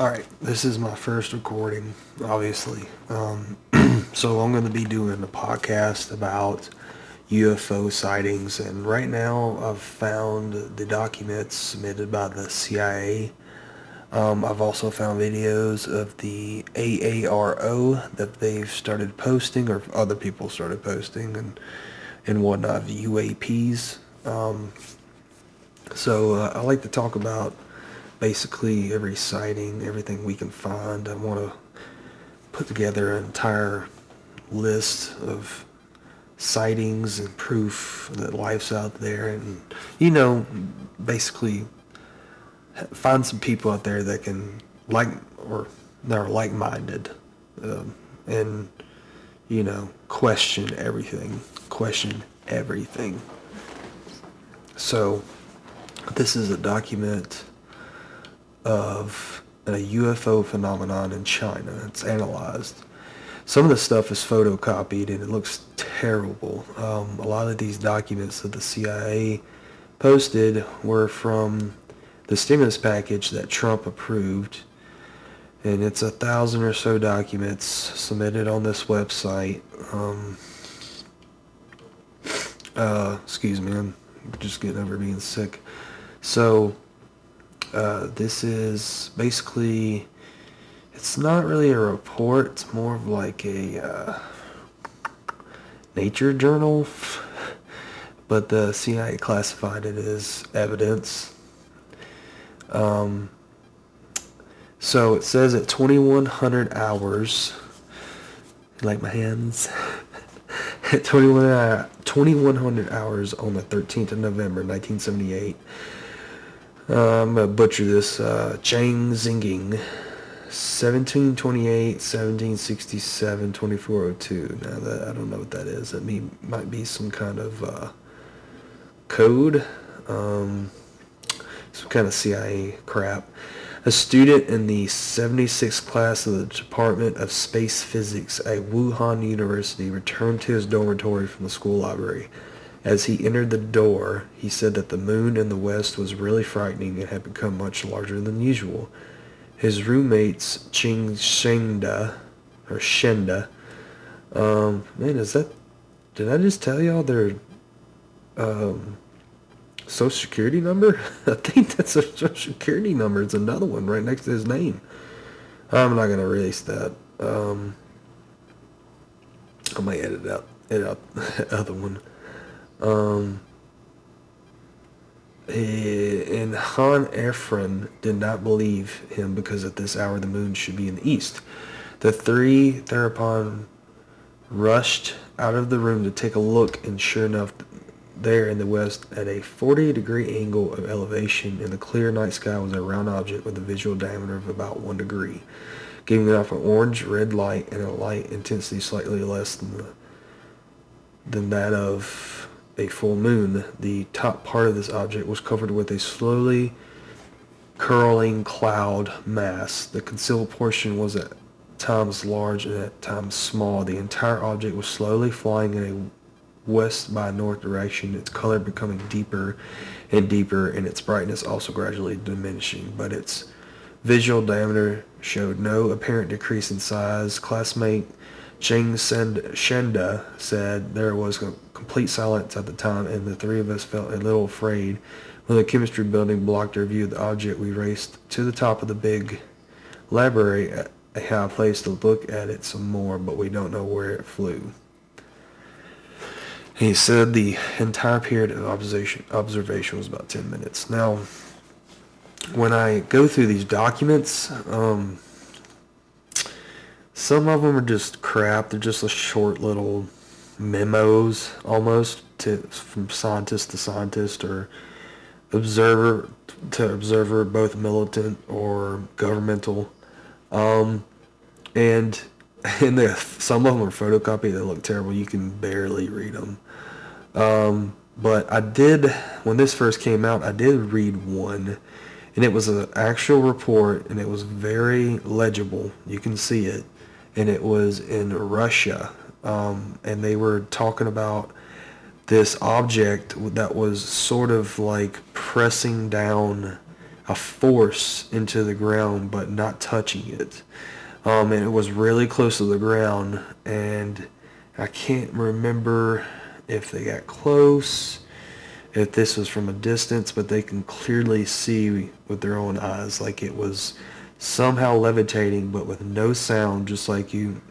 Alright, this is my first recording, obviously. So I'm going to be doing a podcast about UFO sightings, and right now I've found the documents submitted by the CIA. I've also found videos of the AARO that they've started posting, or other people started posting, and whatnot, the UAPs. So I like to talk about basically every sighting, everything we can find. I want to put together an entire list of sightings and proof that life's out there, and basically find some people out there that can or that are like-minded, and question everything. So this is a document of a UFO phenomenon in China. It's analyzed. Some of the stuff is photocopied and it looks terrible. A lot of these documents that the CIA posted were from the stimulus package that Trump approved, and it's 1,000 or so documents submitted on this website. Excuse me, I'm just getting over being sick. So this is basically, it's not really a report, it's more of like a nature journal, but the CIA classified it as evidence. So it says at 2100 hours, like my hands, at 2100 hours on the 13th of November 1978, I'm going to butcher this, Chang Zinging, 1728, 1767, 2402. Now, that I don't know what that is. That might be some kind of code, some kind of CIA crap. A student in the 76th class of the Department of Space Physics at Wuhan University returned to his dormitory from the school library. As he entered the door, he said that the moon in the west was really frightening and had become much larger than usual. His roommates, Shenda, did I just tell y'all their social security number? I think that's a social security number. It's another one right next to his name. I'm not going to release that. I might edit out the other one. And Han Efren did not believe him because at this hour the moon should be in the east. The three thereupon rushed out of the room to take a look, and sure enough, there in the west, at a 40-degree angle of elevation in the clear night sky, was a round object with a visual diameter of about 1 degree, giving off an orange-red light and a light intensity slightly less than that of a full moon. The top part of this object was covered with a slowly curling cloud mass. The concealed portion was at times large and at times small. The entire object was slowly flying in a west by north direction, its color becoming deeper and deeper, and its brightness also gradually diminishing, but its visual diameter showed no apparent decrease in size. Classmate Cheng Shenda said there was a complete silence at the time, and the three of us felt a little afraid. When the chemistry building blocked our view of the object, we raced to the top of the big library at a high place to look at it some more, but we don't know where it flew. He said the entire period of observation was about 10 minutes. Now, when I go through these documents, some of them are just crap. They're just a short little memos, almost, from scientist to scientist, or observer to observer, both militant or governmental. And some of them are photocopied. They look terrible. You can barely read them. But when this first came out, I did read one, and it was an actual report, and it was very legible. You can see it. And it was in Russia. And they were talking about this object that was sort of like pressing down a force into the ground, but not touching it. And it was really close to the ground, and I can't remember if they got close, if this was from a distance, but they can clearly see with their own eyes, like it was somehow levitating, but with no sound, just like you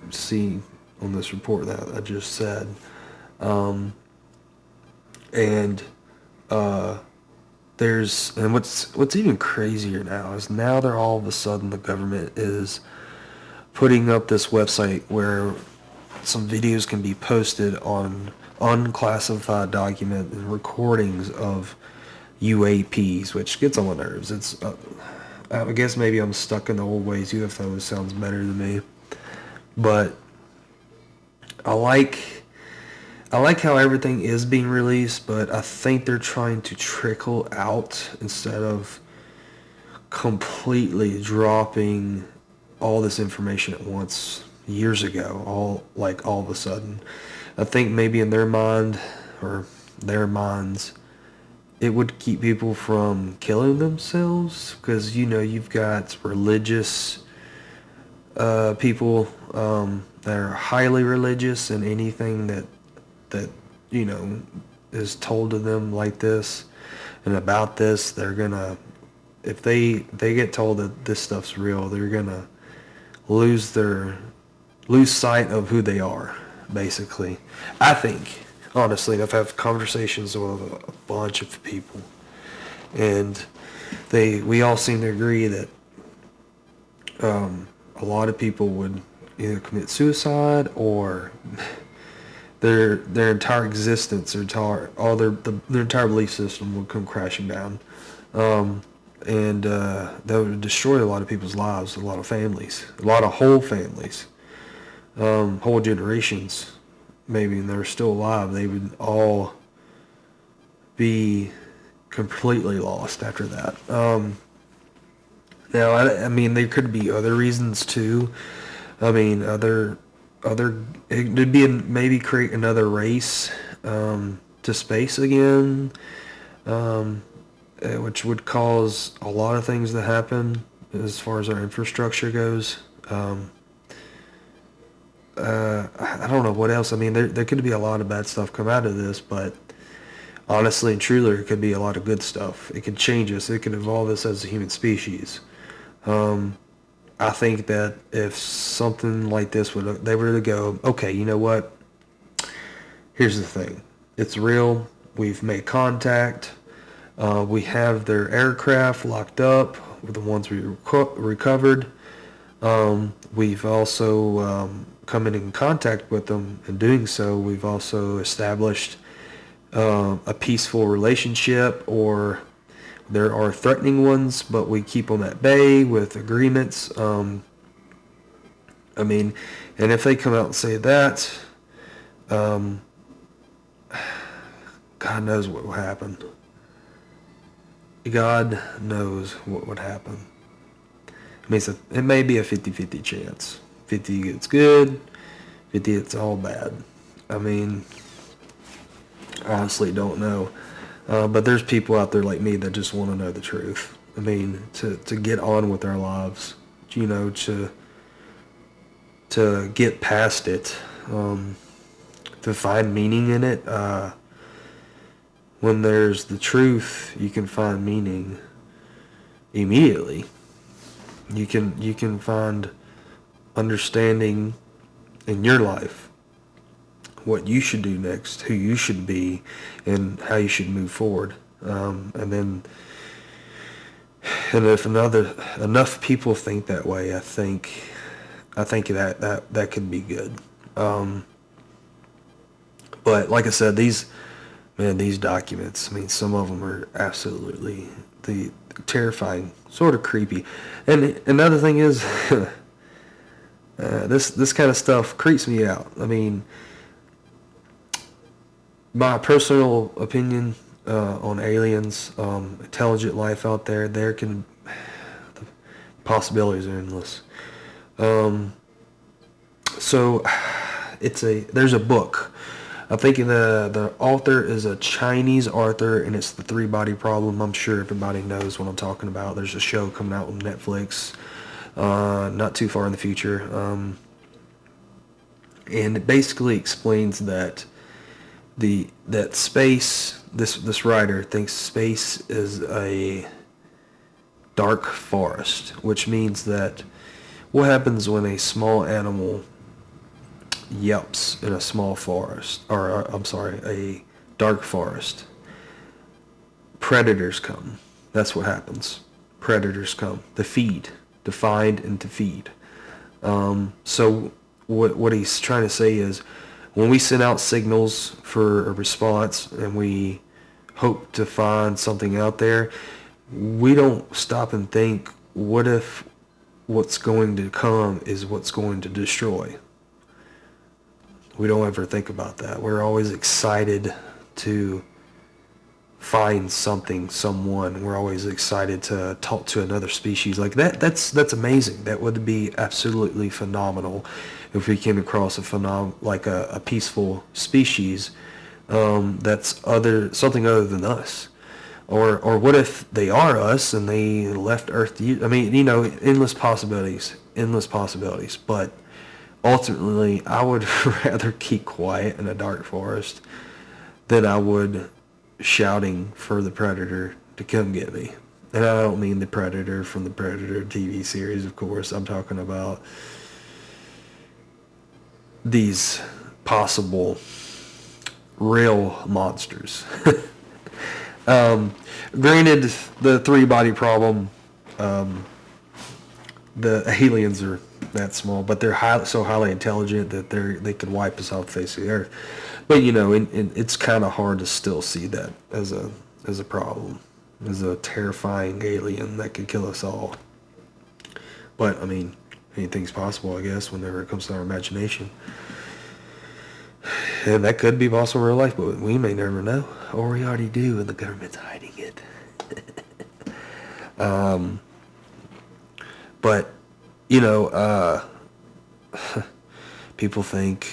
see on this report that I just said. And what's even crazier now is now they're all of a sudden, the government is putting up this website where some videos can be posted on unclassified document and recordings of UAPs, which gets on my nerves. I guess maybe I'm stuck in the old ways. UFOs sounds better to me, but I like how everything is being released, but I think they're trying to trickle out instead of completely dropping all this information at once years ago, all of a sudden. I think maybe in their mind, or their minds, it would keep people from killing themselves, because you've got religious people that are highly religious, and anything that is told to them like this and about this, they're gonna, if they get told that this stuff's real, they're gonna lose sight of who they are, basically. I think, honestly, I've had conversations with a bunch of people, and we all seem to agree that a lot of people would either commit suicide, or their entire existence, their entire belief system would come crashing down, and that would destroy a lot of people's lives, a lot of families, whole families, whole generations, maybe, and they're still alive. They would all be completely lost after that. Now, I mean, there could be other reasons too. I mean, it would be maybe create another race to space again, which would cause a lot of things to happen as far as our infrastructure goes. I don't know what else. I mean, there could be a lot of bad stuff come out of this, but honestly and truly, there could be a lot of good stuff. It could change us. It could evolve us as a human species. I think that if something like this they were to go, okay, you know what? Here's the thing. It's real. We've made contact. We have their aircraft locked up with the ones we recovered. We've also come in contact with them. In doing so, we've also established a peaceful relationship, or there are threatening ones, but we keep them at bay with agreements. I mean, and if they come out and say that, God knows what will happen. God knows what would happen. I mean, it may be a 50-50 chance. 50 it's good, 50 it's all bad. I mean, honestly don't know. But there's people out there like me that just want to know the truth. I mean, to get on with our lives, to get past it, to find meaning in it. When there's the truth, you can find meaning immediately. You can find understanding in your life, what you should do next, who you should be, and how you should move forward. And if enough people think that way, I think that could be good. But like I said, these documents, I mean, some of them are absolutely terrifying, sort of creepy. And another thing is, this kind of stuff creeps me out. I mean, my personal opinion on aliens, intelligent life out there, the possibilities are endless. So there's a book I'm thinking the author is a Chinese author, and it's the three body problem. I'm sure everybody knows what I'm talking about. There's a show coming out on Netflix, not too far in the future, and it basically explains that that space. This writer thinks space is a dark forest, which means that what happens when a small animal yelps in a small forest, or I'm sorry, a dark forest? Predators come. That's what happens. Predators come to feed, to find and to feed. So what he's trying to say is, when we send out signals for a response and we hope to find something out there, we don't stop and think, what if what's going to come is what's going to destroy? We don't ever think about that. We're always excited to find something, someone. We're always excited to talk to another species. Like that's amazing. That would be absolutely phenomenal if we came across a peaceful species that's something other than us. Or what if they are us and they left Earth to use? I mean, endless possibilities. But ultimately, I would rather keep quiet in a dark forest than I would shouting for the predator to come get me. And I don't mean the Predator from the Predator TV series, of course. I'm talking about these possible real monsters. Granted, the three body problem, the aliens are that small, but they're so highly intelligent that they could wipe us off the face of the earth. But it's kind of hard to still see that as a problem, as a terrifying alien that could kill us all. But I mean, anything's possible, I guess, whenever it comes to our imagination. And that could be possible in real life, but we may never know. Or we already do, and the government's hiding it. But, people think,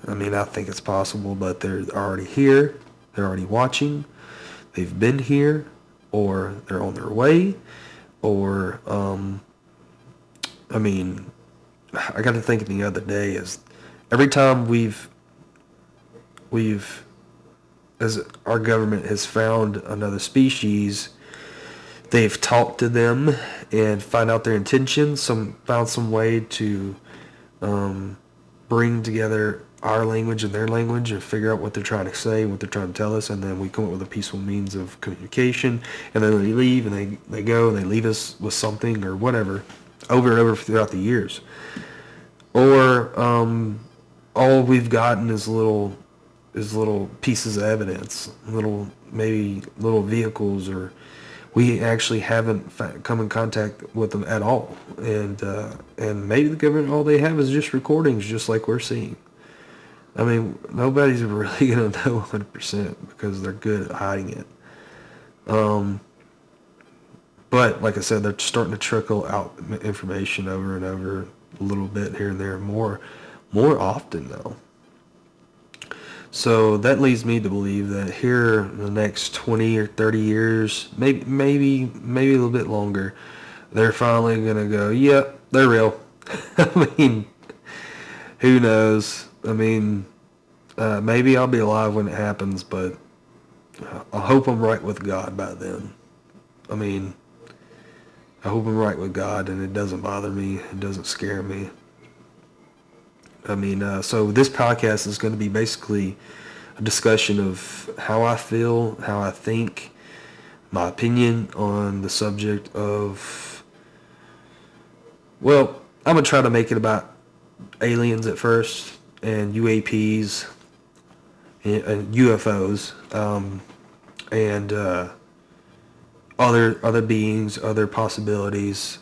I think it's possible, but they're already here. They're already watching. They've been here, or they're on their way, or, I got to thinking the other day is every time as our government has found another species, they've talked to them and find out their intentions. Found some way to bring together our language and their language and figure out what they're trying to say, what they're trying to tell us, and then we come up with a peaceful means of communication. And then they leave and they go and they leave us with something or whatever over and over throughout the years. Or all we've gotten is little pieces of evidence, little vehicles, or we actually haven't come in contact with them at all. And maybe the government, all they have is just recordings, just like we're seeing. I mean, nobody's really going to know 100% because they're good at hiding it. But like I said, they're starting to trickle out information over and over, a little bit here and there, more often though. So that leads me to believe that here in the next 20 or 30 years, maybe a little bit longer, they're finally going to go, yep, they're real. I mean, who knows? I mean, maybe I'll be alive when it happens, but I hope I'm right with God by then. I mean, I hope I'm right with God and it doesn't bother me. It doesn't scare me. I mean, so this podcast is going to be basically a discussion of how I feel, how I think, my opinion on the subject of, well, I'm going to try to make it about aliens at first and UAPs and UFOs and other beings, other possibilities.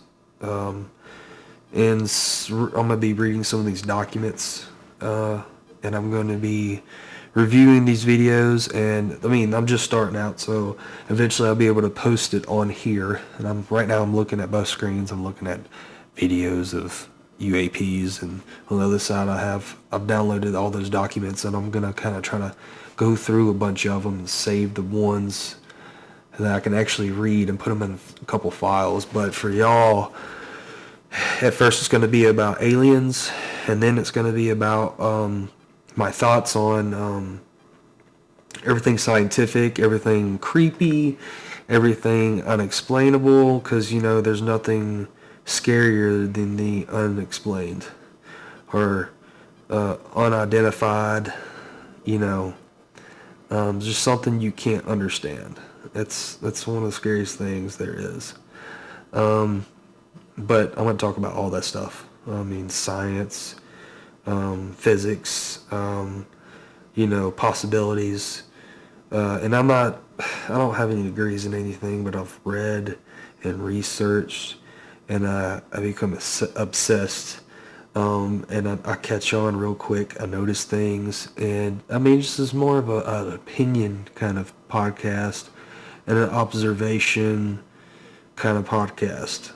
And I'm going to be reading some of these documents, and I'm going to be reviewing these videos, and I'm just starting out, so eventually I'll be able to post it on here. And right now I'm looking at both screens. I'm looking at videos of UAPs, and on the other side I've downloaded all those documents, and I'm gonna kind of try to go through a bunch of them and save the ones that I can actually read and put them in a couple files. But for y'all, at first it's going to be about aliens, and then it's going to be about my thoughts on everything scientific, everything creepy, everything unexplainable, because, you know, there's nothing scarier than the unexplained or unidentified, you know, just something you can't understand. That's one of the scariest things there is. But I'm going to talk about all that stuff. I mean, science, physics, you know, possibilities. And I don't have any degrees in anything, but I've read and researched, and I become obsessed. And I catch on real quick. I notice things, and I mean, this is more of an opinion kind of podcast and an observation kind of podcast,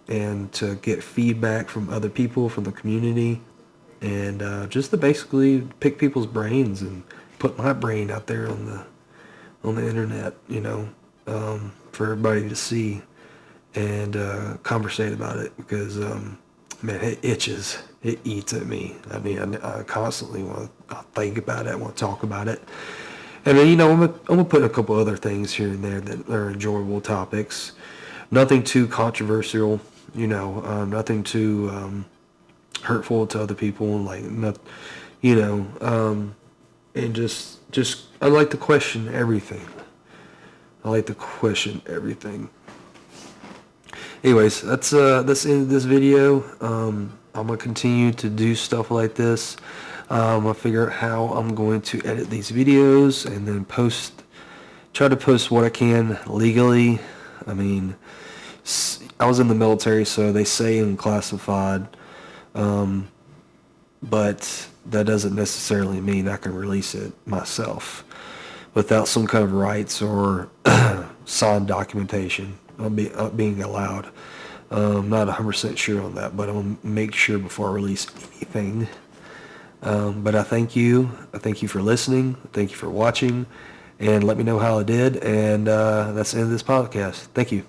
and to get feedback from other people, from the community, and just to basically pick people's brains and put my brain out there on the internet, you know, for everybody to see and conversate about it, because man, it itches, it eats at me. I mean, I constantly want to think about it, I want to talk about it. And then, you know, I'm gonna put a couple other things here and there that are enjoyable topics. Nothing too controversial, you know, nothing too hurtful to other people, like, not, you know, and just I like to question everything. Anyways, that's the end of this video. I'm gonna continue to do stuff like this. I'll figure out how I'm going to edit these videos and then try to post what I can legally. I mean, I was in the military, so they say I'm classified, but that doesn't necessarily mean I can release it myself without some kind of rights or signed documentation of being allowed. I'm not 100% sure on that, but I'm going to make sure before I release anything. But I thank you. I thank you for listening. Thank you for watching. And let me know how I did. And that's the end of this podcast. Thank you.